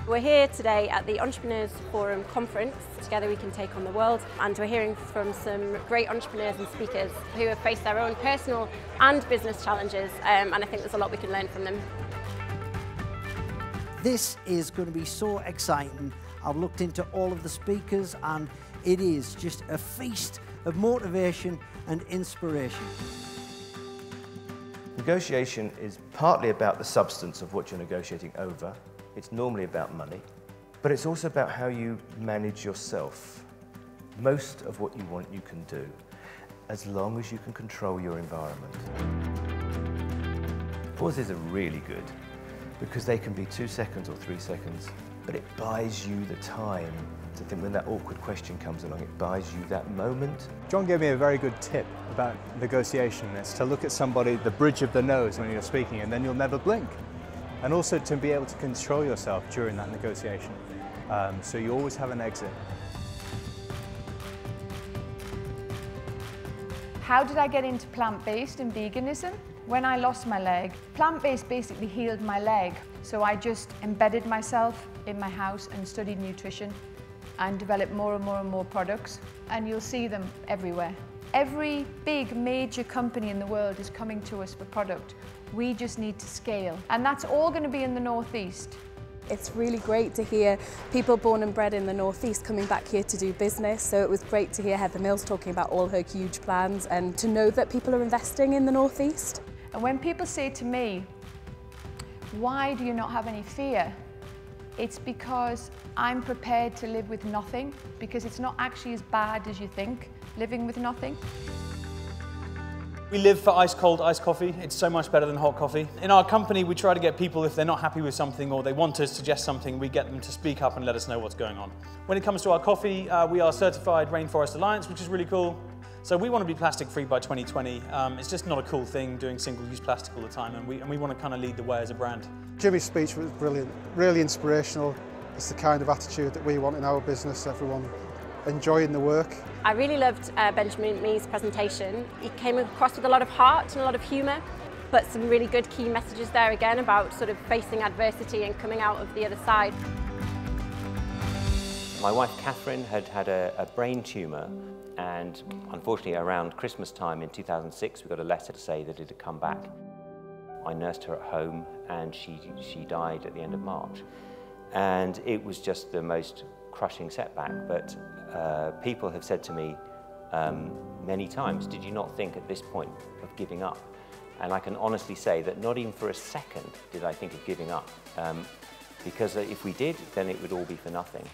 We're here today at the Entrepreneurs Forum conference. Together we can take on the world, and we're hearing from some great entrepreneurs and speakers who have faced their own personal and business challenges, and I think there's a lot we can learn from them. This is going to be so exciting. I've looked into all of the speakers and it is just a feast of motivation and inspiration. Negotiation is partly about the substance of what you're negotiating over. It's normally about money, but it's also about how you manage yourself. Most of what you want you can do, as long as you can control your environment. Pauses are really good because they can be 2 seconds or 3 seconds, but it buys you the time to think when that awkward question comes along, it buys you that moment. John gave me a very good tip about negotiation. It's to look at somebody, the bridge of the nose when you're speaking, and then you'll never blink. And also to be able to control yourself during that negotiation. So you always have an exit. How did I get into plant-based and veganism? When I lost my leg, plant-based basically healed my leg. So I just embedded myself in my house and studied nutrition and developed more and more and more products. And you'll see them everywhere. Every big major company in the world is coming to us for product. We just need to scale. And that's all going to be in the Northeast. It's really great to hear people born and bred in the Northeast coming back here to do business. So it was great to hear Heather Mills talking about all her huge plans and to know that people are investing in the Northeast. And when people say to me, why do you not have any fear? It's because I'm prepared to live with nothing, because it's not actually as bad as you think, living with nothing. We live for ice cold iced coffee. It's so much better than hot coffee. In our company, we try to get people, if they're not happy with something or they want to suggest something, we get them to speak up and let us know what's going on. When it comes to our coffee, we are certified Rainforest Alliance, which is really cool. So we want to be plastic free by 2020. It's just not a cool thing doing single-use plastic all the time, and we want to kind of lead the way as a brand. Jimmy's speech was brilliant, really inspirational. It's the kind of attitude that we want in our business, everyone enjoying the work. I really loved Benjamin Mee's presentation. He came across with a lot of heart and a lot of humour, but some really good key messages there again about sort of facing adversity and coming out of the other side. My wife Catherine had had a brain tumour, and unfortunately around Christmas time in 2006 we got a letter to say that it had come back. I nursed her at home and she died at the end of March. And it was just the most crushing setback, but people have said to me many times, did you not think at this point of giving up? And I can honestly say that not even for a second did I think of giving up, because if we did, then it would all be for nothing.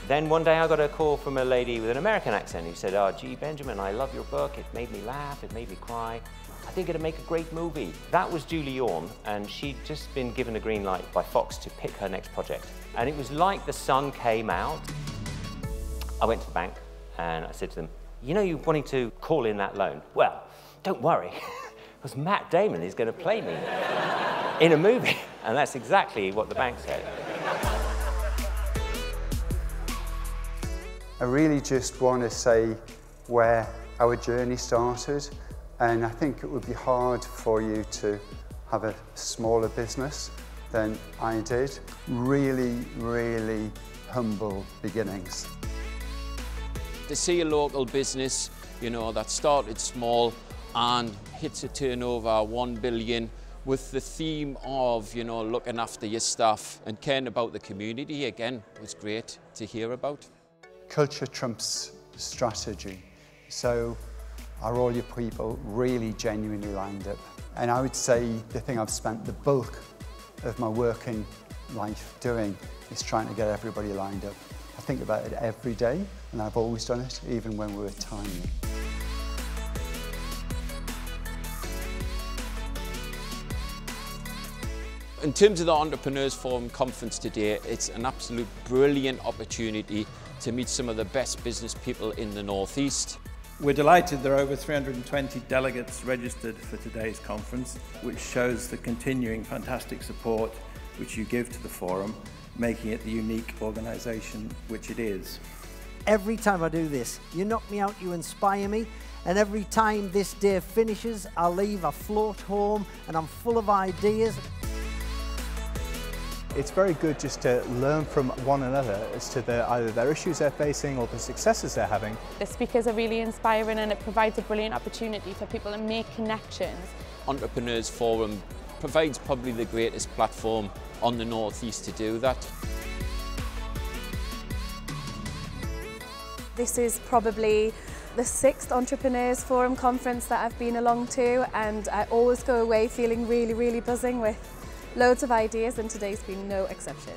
Then one day I got a call from a lady with an American accent who said, "Oh, gee, Benjamin, I love your book. It made me laugh, it made me cry. I think it'd make a great movie." That was Julie Yorn, and she'd just been given a green light by Fox to pick her next project. And it was like the sun came out. I went to the bank and I said to them, "You know, you're wanting to call in that loan? Well, don't worry, because Matt Damon is going to play me in a movie." And that's exactly what the bank said. I really just want to say where our journey started, and I think it would be hard for you to have a smaller business than I did. Really, really humble beginnings. To see a local business, you know, that started small and hits a turnover 1 billion with the theme of, you know, looking after your staff and caring about the community, again, was great to hear about. Culture trumps strategy. So are all your people really genuinely lined up? And I would say the thing I've spent the bulk of my working life doing is trying to get everybody lined up. I think about it every day, and I've always done it, even when we were tiny. In terms of the Entrepreneurs Forum conference today, it's an absolute brilliant opportunity to meet some of the best business people in the Northeast. We're delighted there are over 320 delegates registered for today's conference, which shows the continuing fantastic support which you give to the forum, making it the unique organisation which it is. Every time I do this, you knock me out, you inspire me, and every time this day finishes, I leave, I float home, and I'm full of ideas. It's very good just to learn from one another as to either their issues they're facing or the successes they're having. The speakers are really inspiring and it provides a brilliant opportunity for people to make connections. Entrepreneurs Forum provides probably the greatest platform on the North East to do that. This is probably the 6th Entrepreneurs Forum conference that I've been along to, and I always go away feeling really, really buzzing with loads of ideas, and today's been no exception.